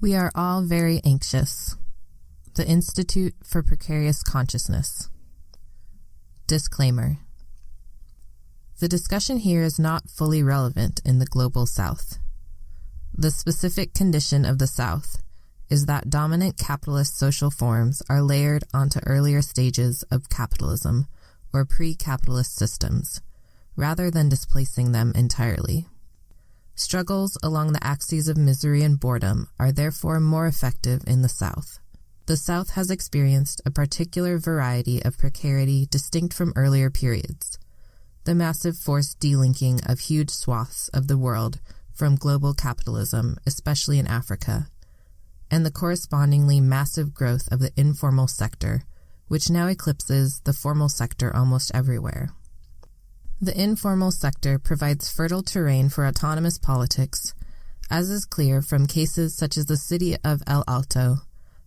We are all very anxious. The Institute for Precarious Consciousness. Disclaimer. The discussion here is not fully relevant in the global South. The specific condition of the South is that dominant capitalist social forms are layered onto earlier stages of capitalism or pre-capitalist systems, rather than displacing them entirely. Struggles along the axes of misery and boredom are therefore more effective in the South. The South has experienced a particular variety of precarity distinct from earlier periods. The massive forced delinking of huge swaths of the world from global capitalism, especially in Africa, and the correspondingly massive growth of the informal sector, which now eclipses the formal sector almost everywhere. The informal sector provides fertile terrain for autonomous politics, as is clear from cases such as the city of El Alto,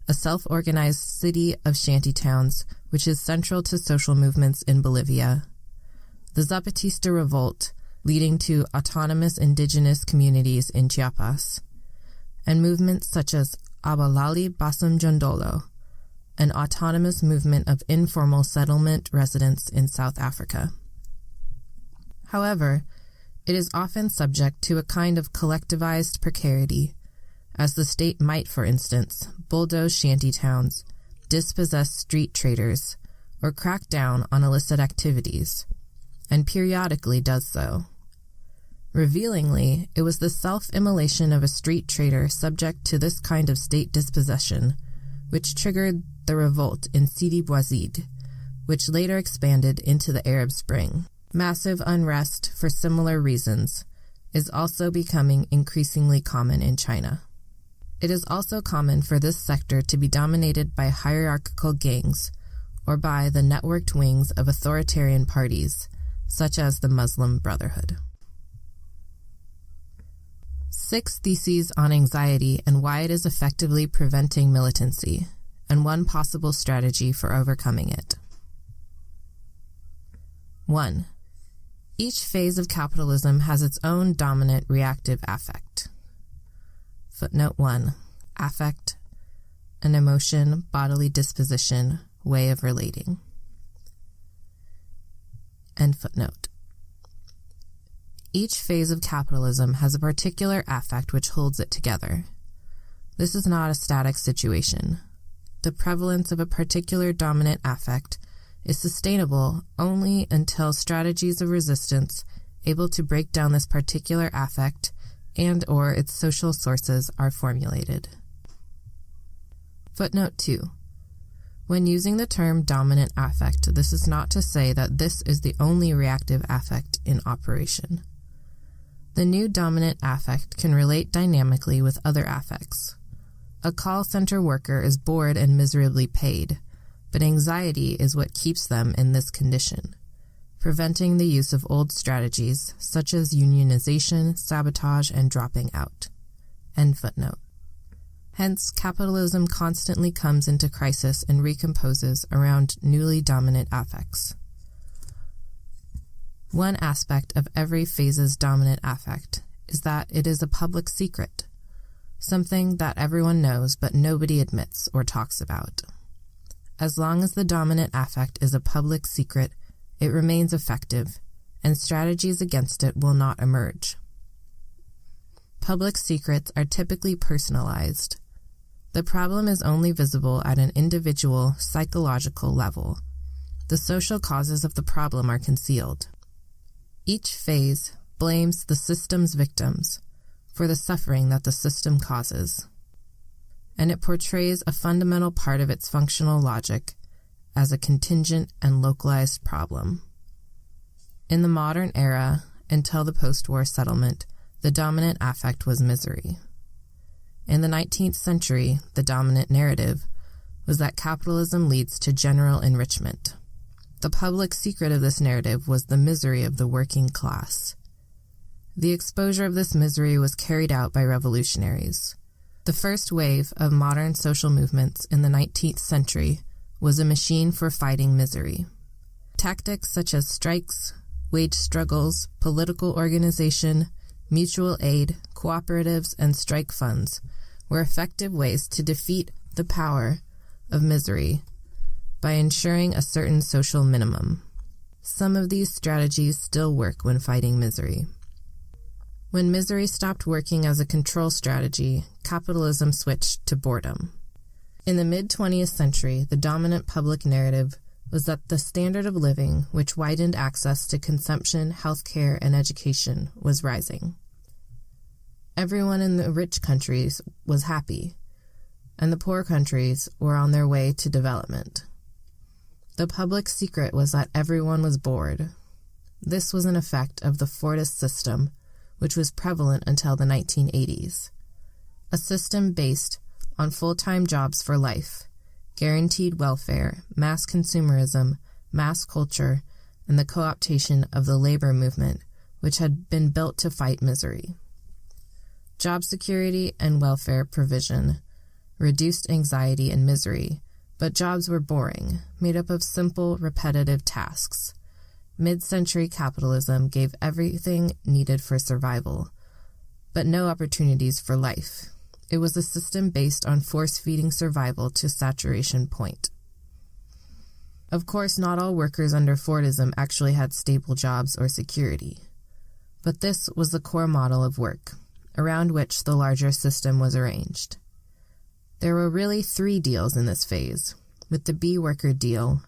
a self-organized city of shantytowns which is central to social movements in Bolivia, the Zapatista revolt leading to autonomous indigenous communities in Chiapas, and movements such as Abalali Basam Jondolo, an autonomous movement of informal settlement residents in South Africa. However, it is often subject to a kind of collectivized precarity, as the state might, for instance, bulldoze shantytowns, dispossess street traders, or crack down on illicit activities, and periodically does so. Revealingly, it was the self-immolation of a street trader subject to this kind of state dispossession which triggered the revolt in Sidi Bouzid, which later expanded into the Arab Spring. Massive unrest, for similar reasons, is also becoming increasingly common in China. It is also common for this sector to be dominated by hierarchical gangs or by the networked wings of authoritarian parties, such as the Muslim Brotherhood. 6 theses on anxiety and why it is effectively preventing militancy, and one possible strategy for overcoming it. 1. Each phase of capitalism has its own dominant reactive affect. Footnote 1. Affect, an emotion, bodily disposition, way of relating. End footnote. Each phase of capitalism has a particular affect which holds it together. This is not a static situation. The prevalence of a particular dominant affect is sustainable only until strategies of resistance able to break down this particular affect and/or its social sources are formulated. Footnote 2. When using the term dominant affect, this is not to say that this is the only reactive affect in operation. The new dominant affect can relate dynamically with other affects. A call center worker is bored and miserably paid, but anxiety is what keeps them in this condition, preventing the use of old strategies such as unionization, sabotage, and dropping out. End footnote. Hence, capitalism constantly comes into crisis and recomposes around newly dominant affects. One aspect of every phase's dominant affect is that it is a public secret, something that everyone knows but nobody admits or talks about. As long as the dominant affect is a public secret, it remains effective, and strategies against it will not emerge. Public secrets are typically personalized. The problem is only visible at an individual psychological level. The social causes of the problem are concealed. Each phase blames the system's victims for the suffering that the system causes, and it portrays a fundamental part of its functional logic as a contingent and localized problem. In the modern era, until the post-war settlement, the dominant affect was misery. In the 19th century, the dominant narrative was that capitalism leads to general enrichment. The public secret of this narrative was the misery of the working class. The exposure of this misery was carried out by revolutionaries. The first wave of modern social movements in the 19th century was a machine for fighting misery. Tactics such as strikes, wage struggles, political organization, mutual aid, cooperatives, and strike funds were effective ways to defeat the power of misery by ensuring a certain social minimum. Some of these strategies still work when fighting misery. When misery stopped working as a control strategy, capitalism switched to boredom. In the mid-20th century, the dominant public narrative was that the standard of living, which widened access to consumption, healthcare, and education, was rising. Everyone in the rich countries was happy, and the poor countries were on their way to development. The public secret was that everyone was bored. This was an effect of the Fordist system, which was prevalent until the 1980s. A system based on full-time jobs for life, guaranteed welfare, mass consumerism, mass culture, and the co-optation of the labor movement, which had been built to fight misery. Job security and welfare provision reduced anxiety and misery, but jobs were boring, made up of simple, repetitive tasks. Mid-century capitalism gave everything needed for survival, but no opportunities for life. It was a system based on force-feeding survival to saturation point. Of course, not all workers under Fordism actually had stable jobs or security. But this was the core model of work, around which the larger system was arranged. There were really 3 deals in this phase, with the B worker deal,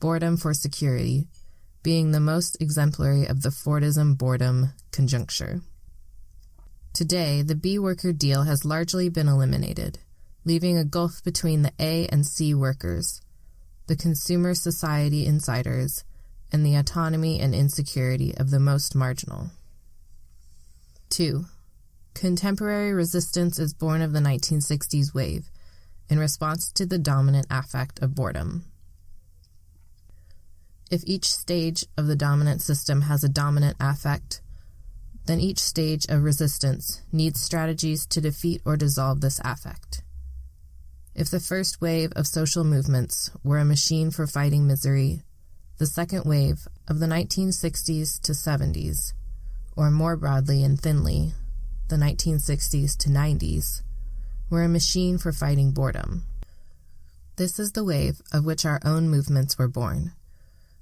boredom for security, being the most exemplary of the Fordism-boredom conjuncture. Today, the B worker deal has largely been eliminated, leaving a gulf between the A and C workers, the consumer society insiders, and the autonomy and insecurity of the most marginal. 2. Contemporary resistance is born of the 1960s wave, in response to the dominant affect of boredom. If each stage of the dominant system has a dominant affect, then each stage of resistance needs strategies to defeat or dissolve this affect. If the first wave of social movements were a machine for fighting misery, the second wave of the 1960s to 70s, or more broadly and thinly, the 1960s to 90s, were a machine for fighting boredom. This is the wave of which our own movements were born,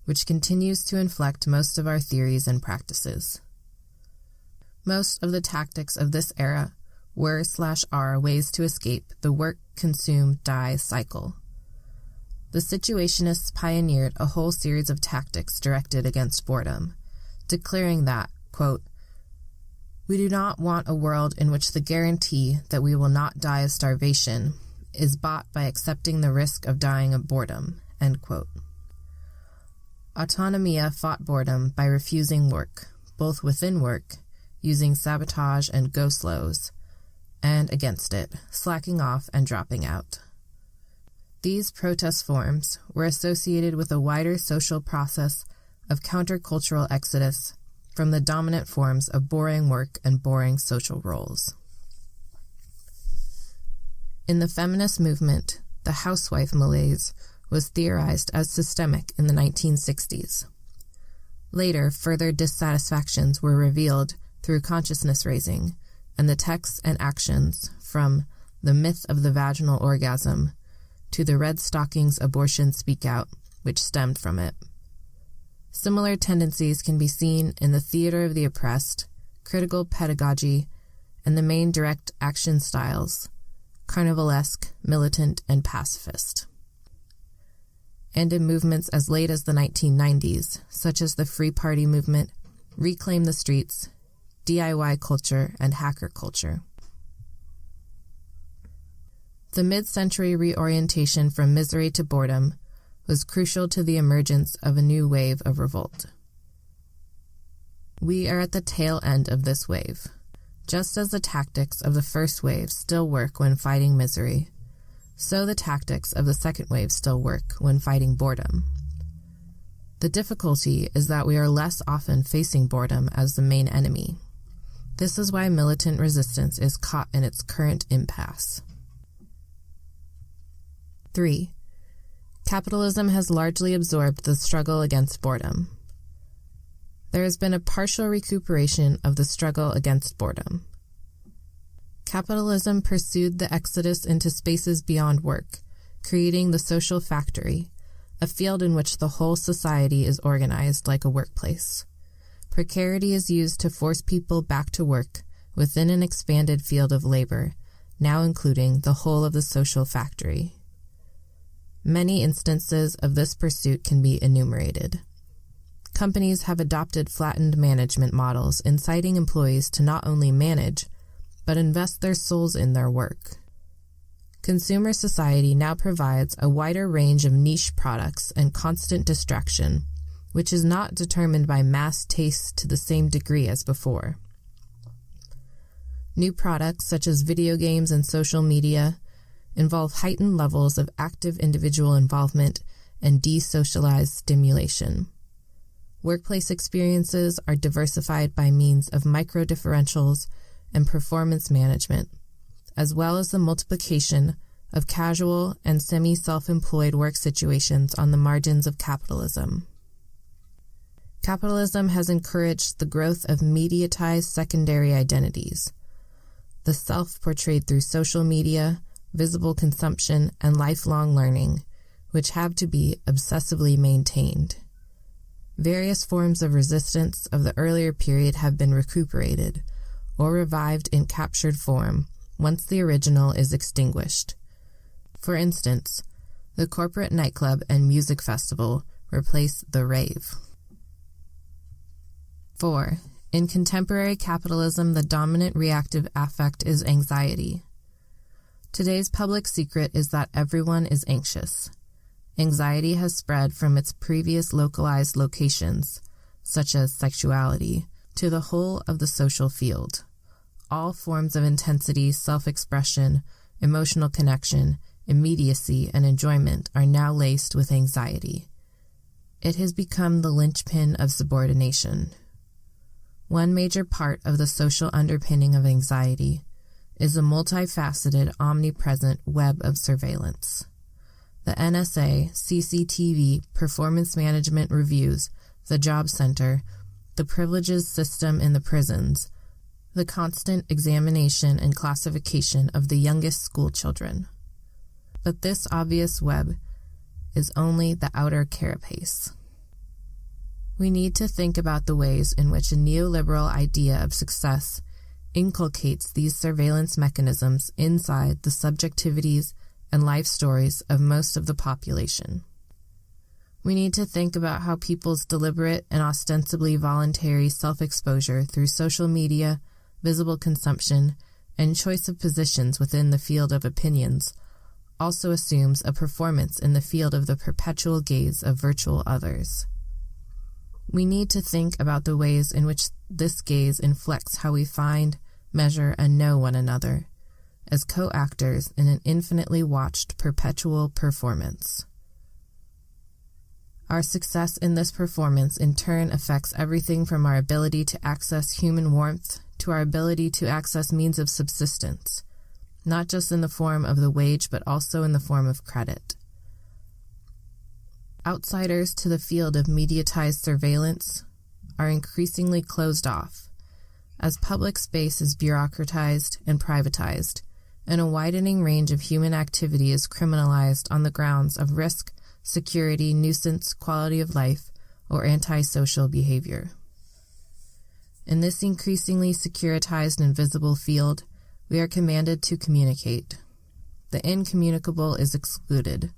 which continues to inflect most of our theories and practices. Most of the tactics of this era were/are ways to escape the work, consume, die cycle. The Situationists pioneered a whole series of tactics directed against boredom, declaring that, quote, "We do not want a world in which the guarantee that we will not die of starvation is bought by accepting the risk of dying of boredom," end quote. Autonomia fought boredom by refusing work, both within work, using sabotage and go-slows, and against it, slacking off and dropping out. These protest forms were associated with a wider social process of countercultural exodus from the dominant forms of boring work and boring social roles. In the feminist movement, the housewife malaise was theorized as systemic in the 1960s. Later, further dissatisfactions were revealed through consciousness raising and the texts and actions from The Myth of the Vaginal Orgasm to the Red Stockings Abortion Speak Out, which stemmed from it. Similar tendencies can be seen in the theater of the oppressed, critical pedagogy, and the main direct action styles, carnivalesque, militant, and pacifist. And in movements as late as the 1990s, such as the Free Party movement, Reclaim the Streets, DIY culture, and hacker culture. The mid-century reorientation from misery to boredom was crucial to the emergence of a new wave of revolt. We are at the tail end of this wave. Just as the tactics of the first wave still work when fighting misery, so the tactics of the second wave still work when fighting boredom. The difficulty is that we are less often facing boredom as the main enemy. This is why militant resistance is caught in its current impasse. 3. Capitalism has largely absorbed the struggle against boredom. There has been a partial recuperation of the struggle against boredom. Capitalism pursued the exodus into spaces beyond work, creating the social factory, a field in which the whole society is organized like a workplace. Precarity is used to force people back to work within an expanded field of labor, now including the whole of the social factory. Many instances of this pursuit can be enumerated. Companies have adopted flattened management models, inciting employees to not only manage, but invest their souls in their work. Consumer society now provides a wider range of niche products and constant distraction, which is not determined by mass taste to the same degree as before. New products such as video games and social media involve heightened levels of active individual involvement and desocialized stimulation. Workplace experiences are diversified by means of micro-differentials and performance management, as well as the multiplication of casual and semi-self-employed work situations on the margins of capitalism. Capitalism has encouraged the growth of mediatized secondary identities, the self portrayed through social media, visible consumption, and lifelong learning, which have to be obsessively maintained. Various forms of resistance of the earlier period have been recuperated or revived in captured form once the original is extinguished. For instance, the corporate nightclub and music festival replace the rave. 4. In contemporary capitalism, the dominant reactive affect is anxiety. Today's public secret is that everyone is anxious. Anxiety has spread from its previous localized locations, such as sexuality, to the whole of the social field. All forms of intensity, self-expression, emotional connection, immediacy, and enjoyment are now laced with anxiety. It has become the linchpin of subordination. One major part of the social underpinning of anxiety is a multifaceted, omnipresent web of surveillance. The NSA, CCTV, performance management reviews, the job center, the privileges system in the prisons, the constant examination and classification of the youngest school children. But this obvious web is only the outer carapace. We need to think about the ways in which a neoliberal idea of success inculcates these surveillance mechanisms inside the subjectivities and life stories of most of the population. We need to think about how people's deliberate and ostensibly voluntary self-exposure through social media, visible consumption, and choice of positions within the field of opinions also assumes a performance in the field of the perpetual gaze of virtual others. We need to think about the ways in which this gaze inflects how we find, measure, and know one another, as co-actors in an infinitely watched perpetual performance. Our success in this performance in turn affects everything from our ability to access human warmth to our ability to access means of subsistence, not just in the form of the wage but also in the form of credit. Outsiders to the field of mediatized surveillance are increasingly closed off, as public space is bureaucratized and privatized, and a widening range of human activity is criminalized on the grounds of risk, security, nuisance, quality of life, or antisocial behavior. In this increasingly securitized and visible field, we are commanded to communicate. The incommunicable is excluded.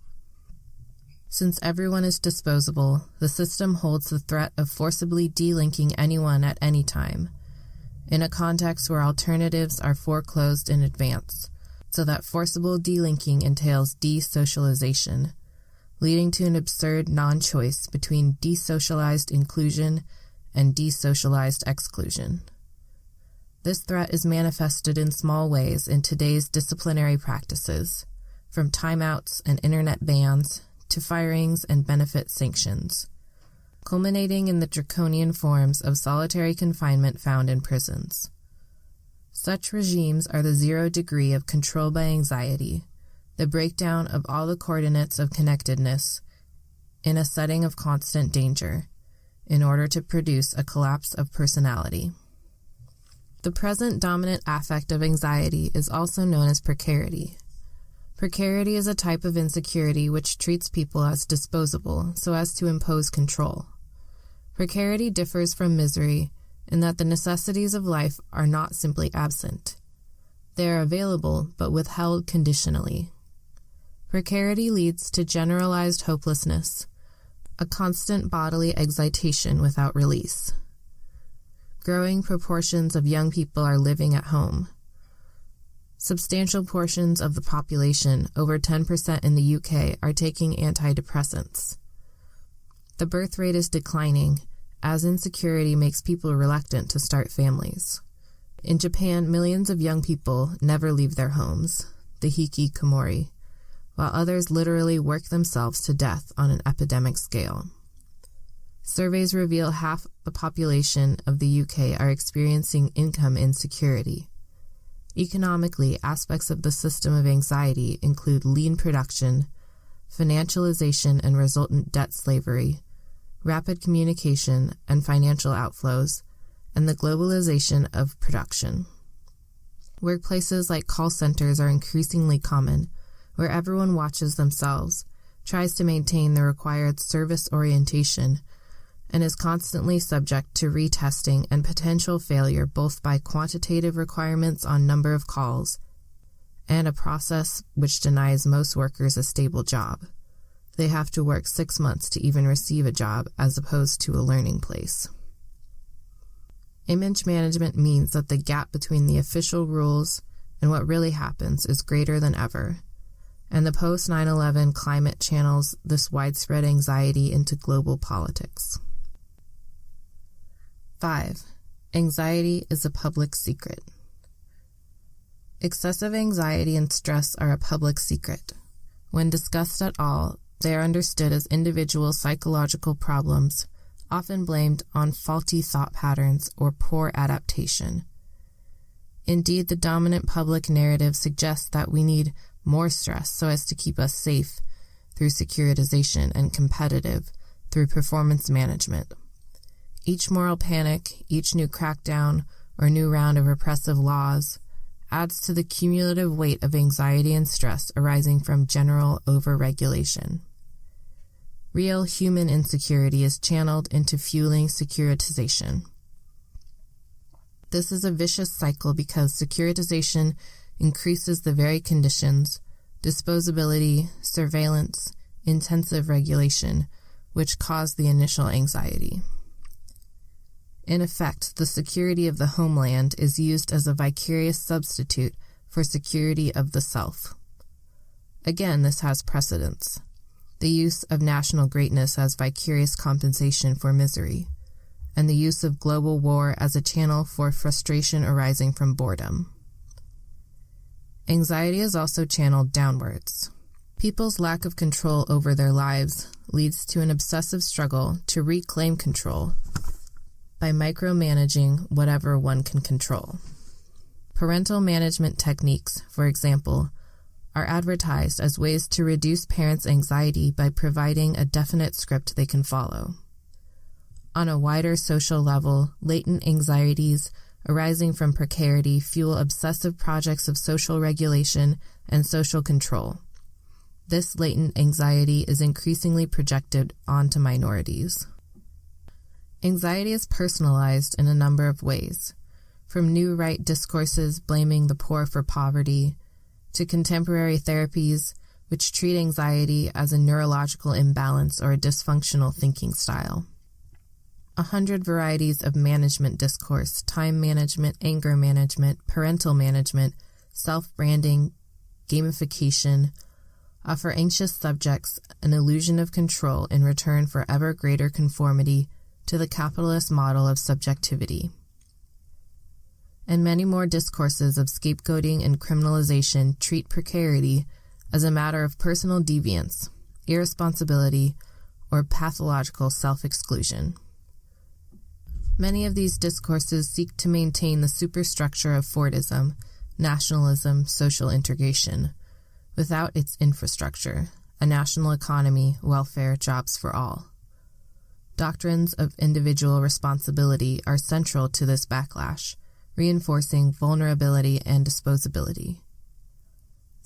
Since everyone is disposable, the system holds the threat of forcibly delinking anyone at any time, in a context where alternatives are foreclosed in advance, so that forcible delinking entails desocialization, leading to an absurd non-choice between desocialized inclusion and desocialized exclusion. This threat is manifested in small ways in today's disciplinary practices, from timeouts and internet bans to firings and benefit sanctions, culminating in the draconian forms of solitary confinement found in prisons. Such regimes are the zero degree of control by anxiety, the breakdown of all the coordinates of connectedness in a setting of constant danger, in order to produce a collapse of personality. The present dominant affect of anxiety is also known as precarity. Precarity is a type of insecurity which treats people as disposable so as to impose control. Precarity differs from misery in that the necessities of life are not simply absent. They are available but withheld conditionally. Precarity leads to generalized hopelessness, a constant bodily excitation without release. Growing proportions of young people are living at home. Substantial portions of the population, over 10% in the UK, are taking antidepressants. The birth rate is declining, as insecurity makes people reluctant to start families. In Japan, millions of young people never leave their homes, the hikikomori, while others literally work themselves to death on an epidemic scale. Surveys reveal half the population of the UK are experiencing income insecurity. Economically, aspects of the system of anxiety include lean production, financialization and resultant debt slavery, rapid communication and financial outflows, and the globalization of production. Workplaces like call centers are increasingly common, where everyone watches themselves, tries to maintain the required service orientation, and is constantly subject to retesting and potential failure both by quantitative requirements on number of calls and a process which denies most workers a stable job. They have to work 6 months to even receive a job as opposed to a learning place. Image management means that the gap between the official rules and what really happens is greater than ever, and the post-9/11 climate channels this widespread anxiety into global politics. 5. Anxiety is a public secret. Excessive anxiety and stress are a public secret. When discussed at all, they are understood as individual psychological problems, often blamed on faulty thought patterns or poor adaptation. Indeed, the dominant public narrative suggests that we need more stress so as to keep us safe through securitization and competitive through performance management. Each moral panic, each new crackdown, or new round of repressive laws adds to the cumulative weight of anxiety and stress arising from general overregulation. Real human insecurity is channeled into fueling securitization. This is a vicious cycle because securitization increases the very conditions, disposability, surveillance, intensive regulation, which cause the initial anxiety. In effect, the security of the homeland is used as a vicarious substitute for security of the self. Again, this has precedence. The use of national greatness as vicarious compensation for misery, and the use of global war as a channel for frustration arising from boredom. Anxiety is also channeled downwards. People's lack of control over their lives leads to an obsessive struggle to reclaim control by micromanaging whatever one can control. Parental management techniques, for example, are advertised as ways to reduce parents' anxiety by providing a definite script they can follow. On a wider social level, latent anxieties arising from precarity fuel obsessive projects of social regulation and social control. This latent anxiety is increasingly projected onto minorities. Anxiety is personalized in a number of ways, from new right discourses blaming the poor for poverty, to contemporary therapies which treat anxiety as a neurological imbalance or a dysfunctional thinking style. 100 varieties of management discourse, time management, anger management, parental management, self-branding, gamification, offer anxious subjects an illusion of control in return for ever greater conformity to the capitalist model of subjectivity. And many more discourses of scapegoating and criminalization treat precarity as a matter of personal deviance, irresponsibility, or pathological self-exclusion. Many of these discourses seek to maintain the superstructure of Fordism, nationalism, social integration, without its infrastructure, a national economy, welfare, jobs for all. Doctrines of individual responsibility are central to this backlash, reinforcing vulnerability and disposability.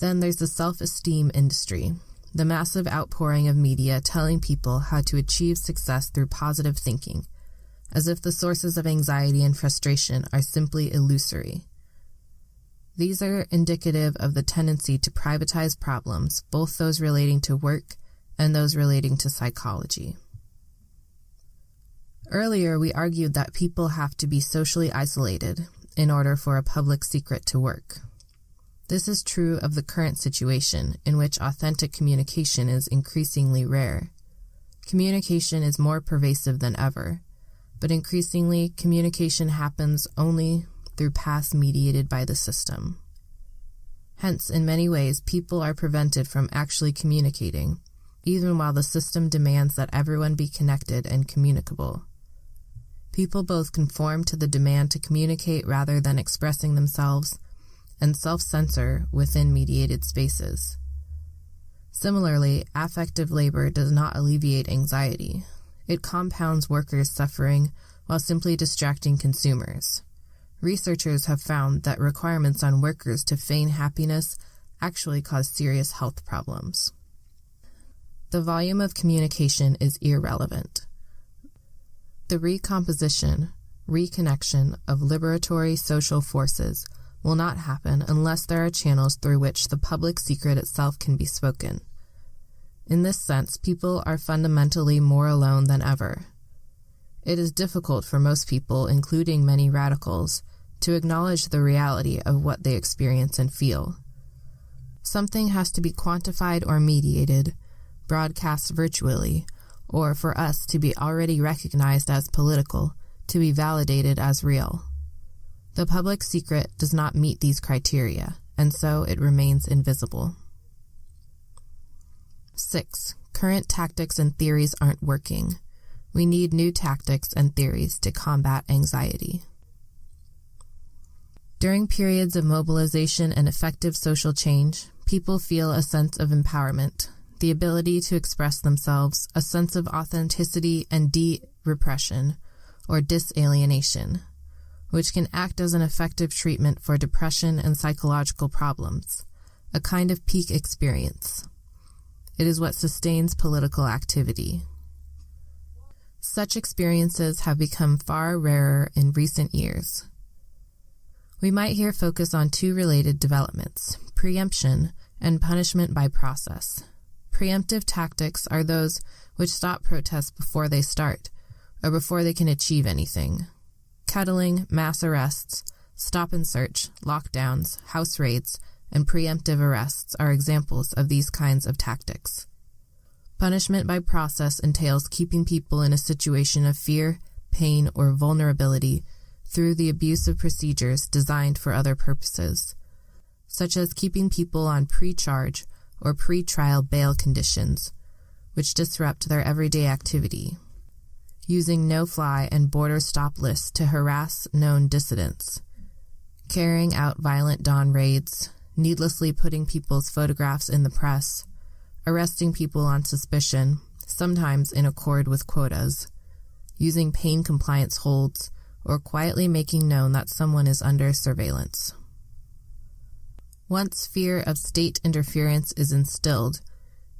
Then there's the self-esteem industry, the massive outpouring of media telling people how to achieve success through positive thinking, as if the sources of anxiety and frustration are simply illusory. These are indicative of the tendency to privatize problems, both those relating to work and those relating to psychology. Earlier, we argued that people have to be socially isolated in order for a public secret to work. This is true of the current situation, in which authentic communication is increasingly rare. Communication is more pervasive than ever, but increasingly, communication happens only through paths mediated by the system. Hence, in many ways, people are prevented from actually communicating, even while the system demands that everyone be connected and communicable. People both conform to the demand to communicate rather than expressing themselves, and self-censor within mediated spaces. Similarly, affective labor does not alleviate anxiety. It compounds workers' suffering while simply distracting consumers. Researchers have found that requirements on workers to feign happiness actually cause serious health problems. The volume of communication is irrelevant. The recomposition, reconnection of liberatory social forces will not happen unless there are channels through which the public secret itself can be spoken. In this sense, people are fundamentally more alone than ever. It is difficult for most people, including many radicals, to acknowledge the reality of what they experience and feel. Something has to be quantified or mediated, broadcast virtually, or for us to be already recognized as political, to be validated as real. The public secret does not meet these criteria, and so it remains invisible. 6. Current tactics and theories aren't working. We need new tactics and theories to combat anxiety. During periods of mobilization and effective social change, people feel a sense of empowerment, the ability to express themselves, a sense of authenticity and de-repression, or disalienation, which can act as an effective treatment for depression and psychological problems, a kind of peak experience. It is what sustains political activity. Such experiences have become far rarer in recent years. We might here focus on two related developments, preemption and punishment by process. Preemptive tactics are those which stop protests before they start, or before they can achieve anything. Kettling, mass arrests, stop and search, lockdowns, house raids, and preemptive arrests are examples of these kinds of tactics. Punishment by process entails keeping people in a situation of fear, pain, or vulnerability through the abuse of procedures designed for other purposes, such as keeping people on pre-charge or pre-trial bail conditions, which disrupt their everyday activity, using no-fly and border stop lists to harass known dissidents, carrying out violent dawn raids, needlessly putting people's photographs in the press, arresting people on suspicion, sometimes in accord with quotas, using pain compliance holds, or quietly making known that someone is under surveillance. Once fear of state interference is instilled,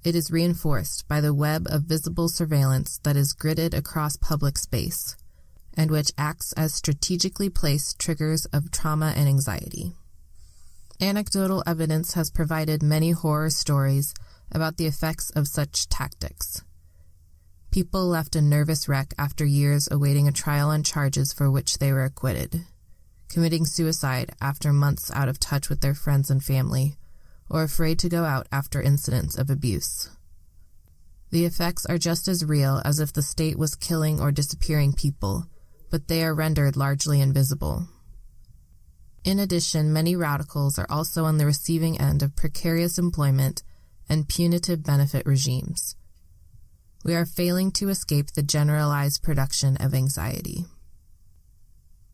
it is reinforced by the web of visible surveillance that is gridded across public space, and which acts as strategically placed triggers of trauma and anxiety. Anecdotal evidence has provided many horror stories about the effects of such tactics. People left a nervous wreck after years awaiting a trial on charges for which they were acquitted, committing suicide after months out of touch with their friends and family, or afraid to go out after incidents of abuse. The effects are just as real as if the state was killing or disappearing people, but they are rendered largely invisible. In addition, many radicals are also on the receiving end of precarious employment and punitive benefit regimes. We are failing to escape the generalized production of anxiety.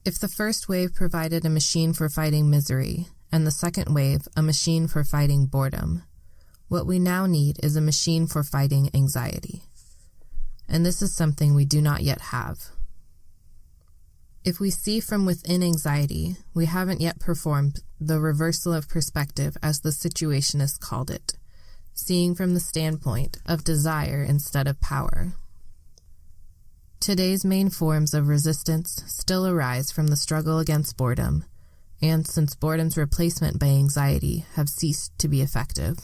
If the first wave provided a machine for fighting misery, and the second wave a machine for fighting boredom, what we now need is a machine for fighting anxiety. And this is something we do not yet have. If we see from within anxiety, we haven't yet performed the reversal of perspective as the situationist called it, seeing from the standpoint of desire instead of power. Today's main forms of resistance still arise from the struggle against boredom, and since boredom's replacement by anxiety have ceased to be effective.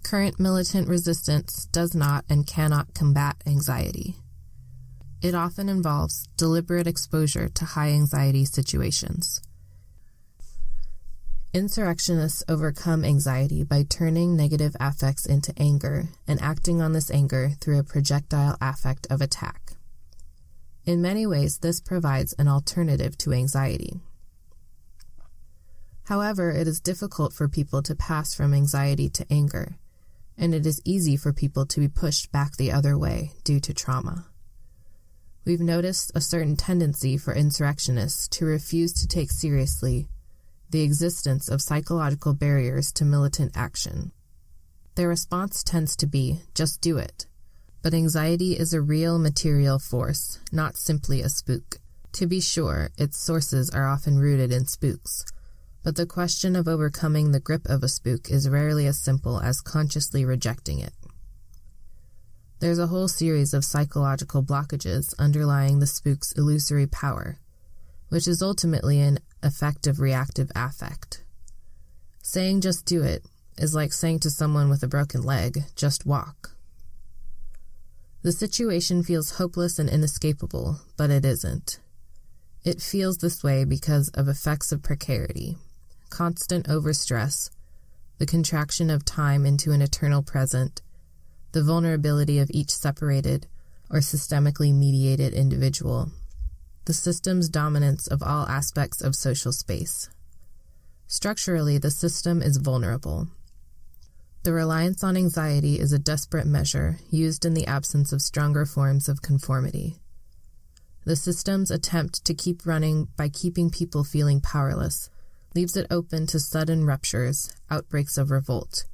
Current militant resistance does not and cannot combat anxiety. It often involves deliberate exposure to high anxiety situations. Insurrectionists overcome anxiety by turning negative affects into anger and acting on this anger through a projectile affect of attack. In many ways, this provides an alternative to anxiety. However, it is difficult for people to pass from anxiety to anger, and it is easy for people to be pushed back the other way due to trauma. We've noticed a certain tendency for insurrectionists to refuse to take seriously the existence of psychological barriers to militant action. Their response tends to be, just do it. But anxiety is a real material force, not simply a spook. To be sure, its sources are often rooted in spooks, but the question of overcoming the grip of a spook is rarely as simple as consciously rejecting it. There's a whole series of psychological blockages underlying the spook's illusory power, which is ultimately an effective reactive affect. Saying just do it is like saying to someone with a broken leg, just walk. The situation feels hopeless and inescapable, but it isn't. It feels this way because of effects of precarity, constant overstress, the contraction of time into an eternal present, the vulnerability of each separated or systemically mediated individual, the system's dominance of all aspects of social space. Structurally, the system is vulnerable. The reliance on anxiety is a desperate measure used in the absence of stronger forms of conformity. The system's attempt to keep running by keeping people feeling powerless leaves it open to sudden ruptures, outbreaks of revolt.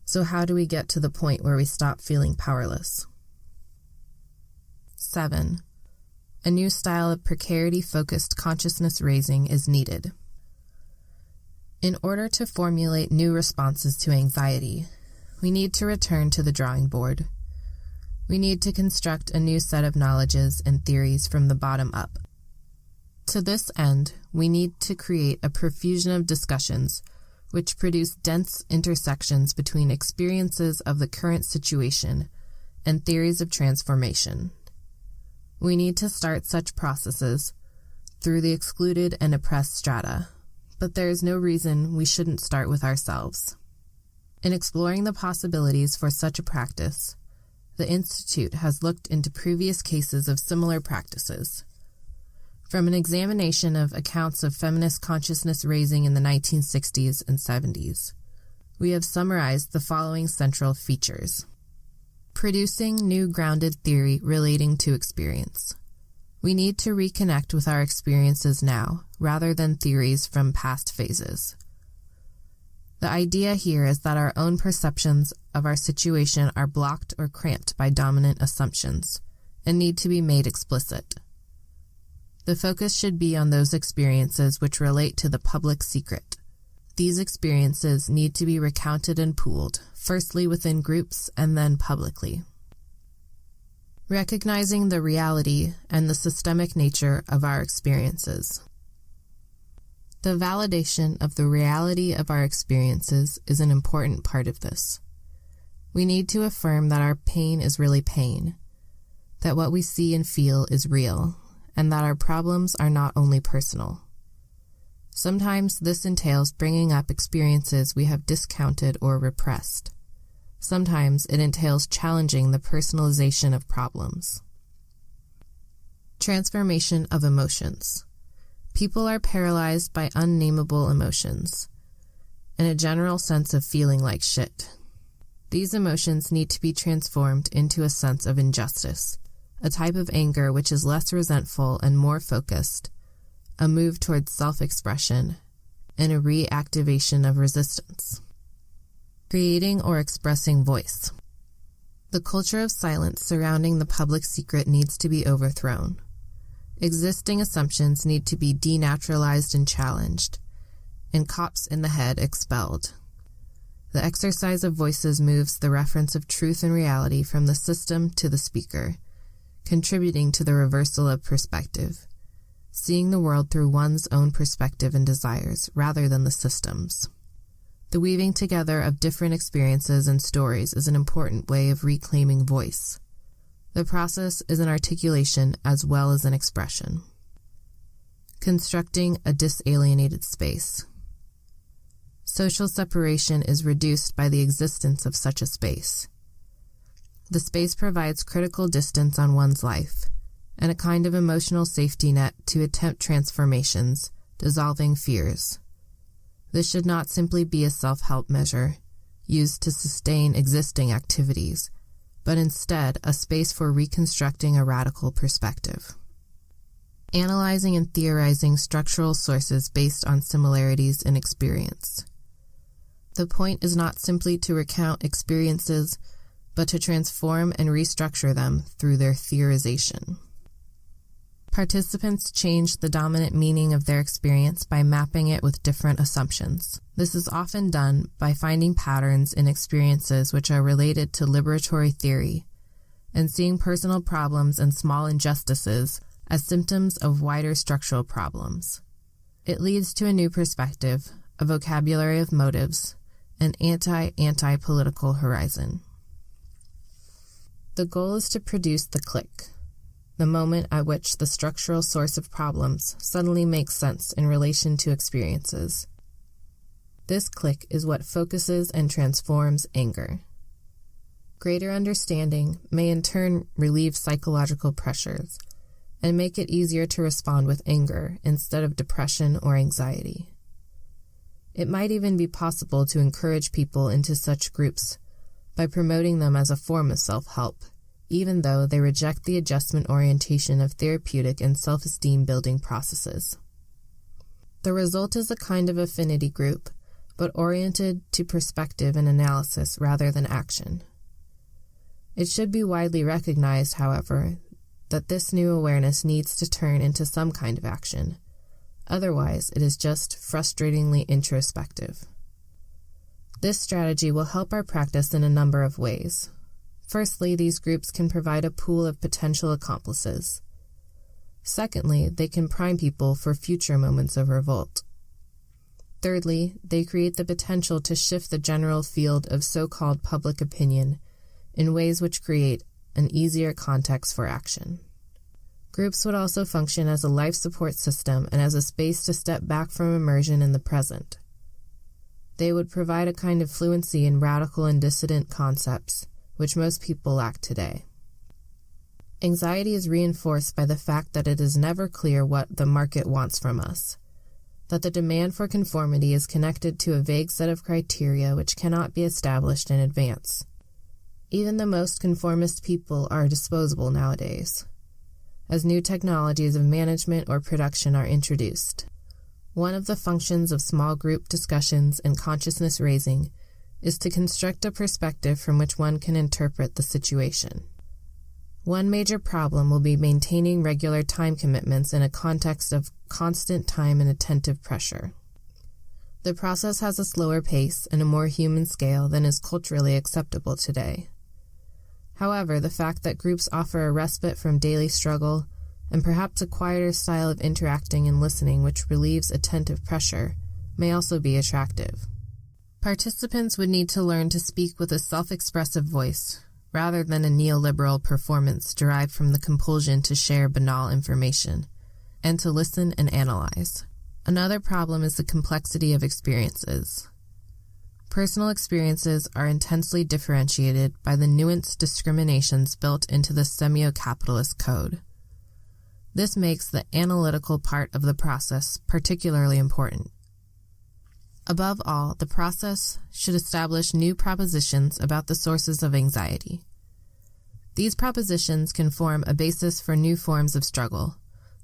So how do we get to the point where we stop feeling powerless? 7. A new style of precarity-focused consciousness raising is needed. In order to formulate new responses to anxiety, we need to return to the drawing board. We need to construct a new set of knowledges and theories from the bottom up. To this end, we need to create a profusion of discussions which produce dense intersections between experiences of the current situation and theories of transformation. We need to start such processes through the excluded and oppressed strata, but there is no reason we shouldn't start with ourselves. In exploring the possibilities for such a practice, the Institute has looked into previous cases of similar practices. From an examination of accounts of feminist consciousness raising in the 1960s and 70s, we have summarized the following central features. Producing new grounded theory relating to experience. We need to reconnect with our experiences now, rather than theories from past phases. The idea here is that our own perceptions of our situation are blocked or cramped by dominant assumptions, and need to be made explicit. The focus should be on those experiences which relate to the public secret. These experiences need to be recounted and pooled, firstly within groups and then publicly. Recognizing the reality and the systemic nature of our experiences. The validation of the reality of our experiences is an important part of this. We need to affirm that our pain is really pain, that what we see and feel is real, and that our problems are not only personal. Sometimes this entails bringing up experiences we have discounted or repressed. Sometimes it entails challenging the personalization of problems. Transformation of emotions. People are paralyzed by unnameable emotions and a general sense of feeling like shit. These emotions need to be transformed into a sense of injustice, a type of anger which is less resentful and more focused, a move towards self-expression, and a reactivation of resistance. Creating or expressing voice. The culture of silence surrounding the public secret needs to be overthrown. Existing assumptions need to be denaturalized and challenged, and cops in the head expelled. The exercise of voices moves the reference of truth and reality from the system to the speaker, contributing to the reversal of perspective, seeing the world through one's own perspective and desires rather than the system's. The weaving together of different experiences and stories is an important way of reclaiming voice. The process is an articulation as well as an expression. Constructing a disalienated space. Social separation is reduced by the existence of such a space. The space provides critical distance on one's life, and a kind of emotional safety net to attempt transformations, dissolving fears. This should not simply be a self-help measure, used to sustain existing activities, but instead a space for reconstructing a radical perspective. Analyzing and theorizing structural sources based on similarities in experience. The point is not simply to recount experiences, but to transform and restructure them through their theorization. Participants change the dominant meaning of their experience by mapping it with different assumptions. This is often done by finding patterns in experiences which are related to liberatory theory, and seeing personal problems and small injustices as symptoms of wider structural problems. It leads to a new perspective, a vocabulary of motives, an anti-political horizon. The goal is to produce the click, the moment at which the structural source of problems suddenly makes sense in relation to experiences. This click is what focuses and transforms anger. Greater understanding may in turn relieve psychological pressures and make it easier to respond with anger instead of depression or anxiety. It might even be possible to encourage people into such groups by promoting them as a form of self-help, even though they reject the adjustment orientation of therapeutic and self-esteem building processes. The result is a kind of affinity group, but oriented to perspective and analysis rather than action. It should be widely recognized, however, that this new awareness needs to turn into some kind of action. Otherwise, it is just frustratingly introspective. This strategy will help our practice in a number of ways. Firstly, these groups can provide a pool of potential accomplices. Secondly, they can prime people for future moments of revolt. Thirdly, they create the potential to shift the general field of so-called public opinion in ways which create an easier context for action. Groups would also function as a life support system and as a space to step back from immersion in the present. They would provide a kind of fluency in radical and dissident concepts, which most people lack today. Anxiety is reinforced by the fact that it is never clear what the market wants from us, that the demand for conformity is connected to a vague set of criteria which cannot be established in advance. Even the most conformist people are disposable nowadays, as new technologies of management or production are introduced. One of the functions of small group discussions and consciousness raising is to construct a perspective from which one can interpret the situation. One major problem will be maintaining regular time commitments in a context of constant time and attentive pressure. The process has a slower pace and a more human scale than is culturally acceptable today. However, the fact that groups offer a respite from daily struggle and perhaps a quieter style of interacting and listening which relieves attentive pressure may also be attractive. Participants would need to learn to speak with a self-expressive voice, rather than a neoliberal performance derived from the compulsion to share banal information, and to listen and analyze. Another problem is the complexity of experiences. Personal experiences are intensely differentiated by the nuanced discriminations built into the semio-capitalist code. This makes the analytical part of the process particularly important. Above all, the process should establish new propositions about the sources of anxiety. These propositions can form a basis for new forms of struggle,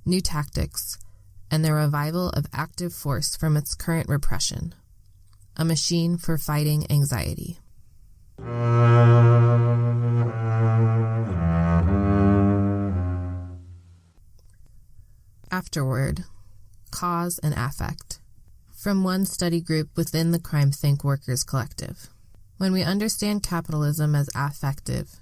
new tactics, and the revival of active force from its current repression, a machine for fighting anxiety. Afterword, Cause and Affect, from one study group within the Crimethinc Workers Collective. When we understand capitalism as affective,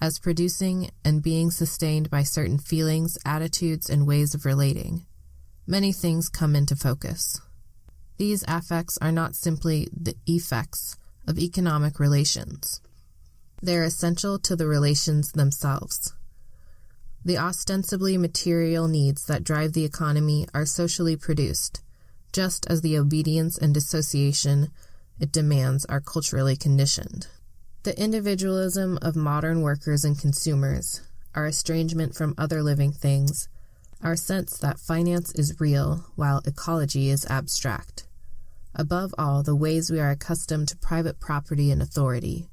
as producing and being sustained by certain feelings, attitudes, and ways of relating, many things come into focus. These affects are not simply the effects of economic relations. They are essential to the relations themselves. The ostensibly material needs that drive the economy are socially produced, just as the obedience and dissociation it demands are culturally conditioned. The individualism of modern workers and consumers, our estrangement from other living things, our sense that finance is real while ecology is abstract. Above all, the ways we are accustomed to private property and authority.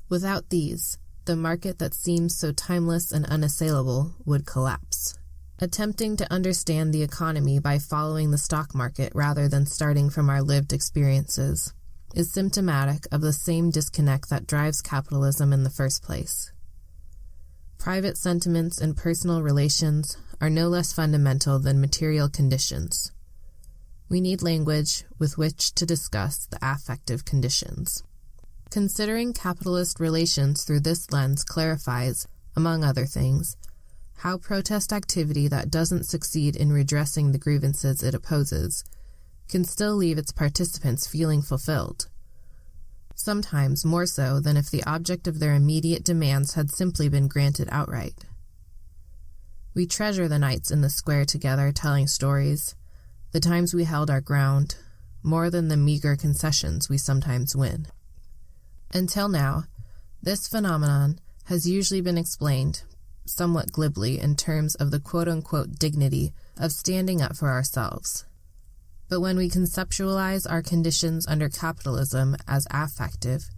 Without these, the market that seems so timeless and unassailable would collapse. Attempting to understand the economy by following the stock market rather than starting from our lived experiences is symptomatic of the same disconnect that drives capitalism in the first place. Private sentiments and personal relations are no less fundamental than material conditions. We need language with which to discuss the affective conditions. Considering capitalist relations through this lens clarifies, among other things, how protest activity that doesn't succeed in redressing the grievances it opposes can still leave its participants feeling fulfilled, sometimes more so than if the object of their immediate demands had simply been granted outright. We treasure the nights in the square together telling stories, the times we held our ground, more than the meager concessions we sometimes win. Until now, this phenomenon has usually been explained, somewhat glibly, in terms of the quote-unquote dignity of standing up for ourselves. But when we conceptualize our conditions under capitalism as affective,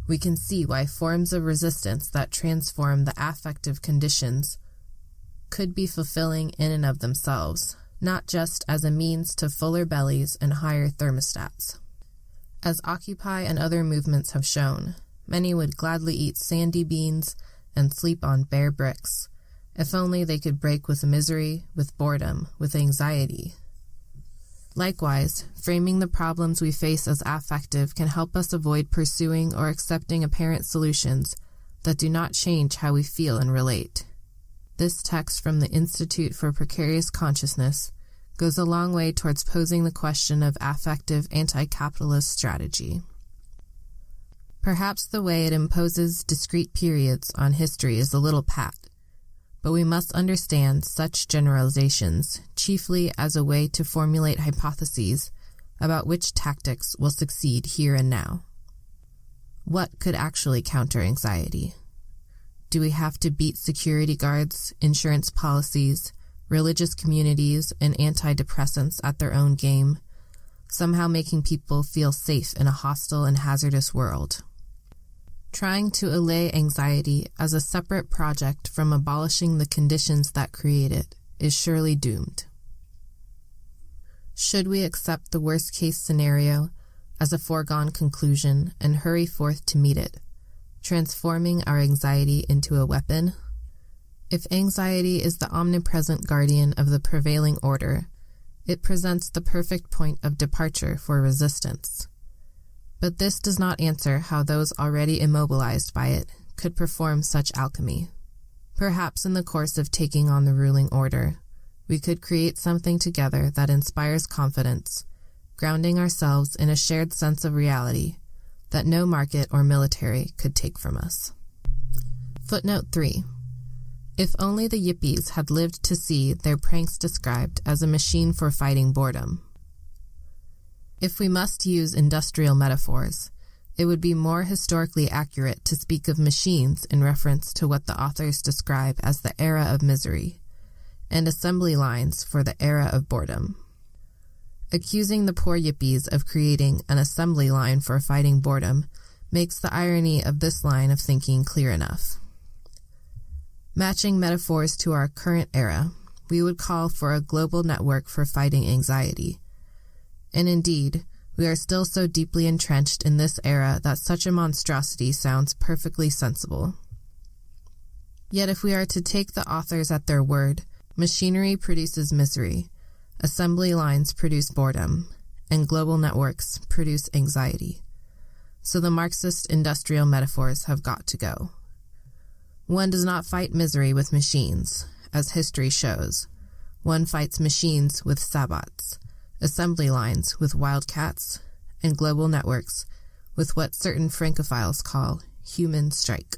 we can see why forms of resistance that transform the affective conditions could be fulfilling in and of themselves, not just as a means to fuller bellies and higher thermostats. As Occupy and other movements have shown, many would gladly eat sandy beans and sleep on bare bricks, if only they could break with misery, with boredom, with anxiety. Likewise, framing the problems we face as affective can help us avoid pursuing or accepting apparent solutions that do not change how we feel and relate. This text from the Institute for Precarious Consciousness goes a long way towards posing the question of affective anti-capitalist strategy. Perhaps the way it imposes discrete periods on history is a little pat, but we must understand such generalizations chiefly as a way to formulate hypotheses about which tactics will succeed here and now. What could actually counter anxiety? Do we have to beat security guards, insurance policies, religious communities, and antidepressants at their own game, somehow making people feel safe in a hostile and hazardous world? Trying to allay anxiety as a separate project from abolishing the conditions that create it is surely doomed. Should we accept the worst-case scenario as a foregone conclusion and hurry forth to meet it, transforming our anxiety into a weapon? If anxiety is the omnipresent guardian of the prevailing order, it presents the perfect point of departure for resistance. But this does not answer how those already immobilized by it could perform such alchemy. Perhaps in the course of taking on the ruling order, we could create something together that inspires confidence, grounding ourselves in a shared sense of reality that no market or military could take from us. Footnote 3. If only the yippies had lived to see their pranks described as a machine for fighting boredom. If we must use industrial metaphors, it would be more historically accurate to speak of machines in reference to what the authors describe as the era of misery, and assembly lines for the era of boredom. Accusing the poor yippies of creating an assembly line for fighting boredom makes the irony of this line of thinking clear enough. Matching metaphors to our current era, we would call for a global network for fighting anxiety. And indeed, we are still so deeply entrenched in this era that such a monstrosity sounds perfectly sensible. Yet if we are to take the authors at their word, machinery produces misery, assembly lines produce boredom, and global networks produce anxiety. So the Marxist industrial metaphors have got to go. One does not fight misery with machines, as history shows. One fights machines with sabots, assembly lines with wildcats, and global networks with what certain Francophiles call human strike.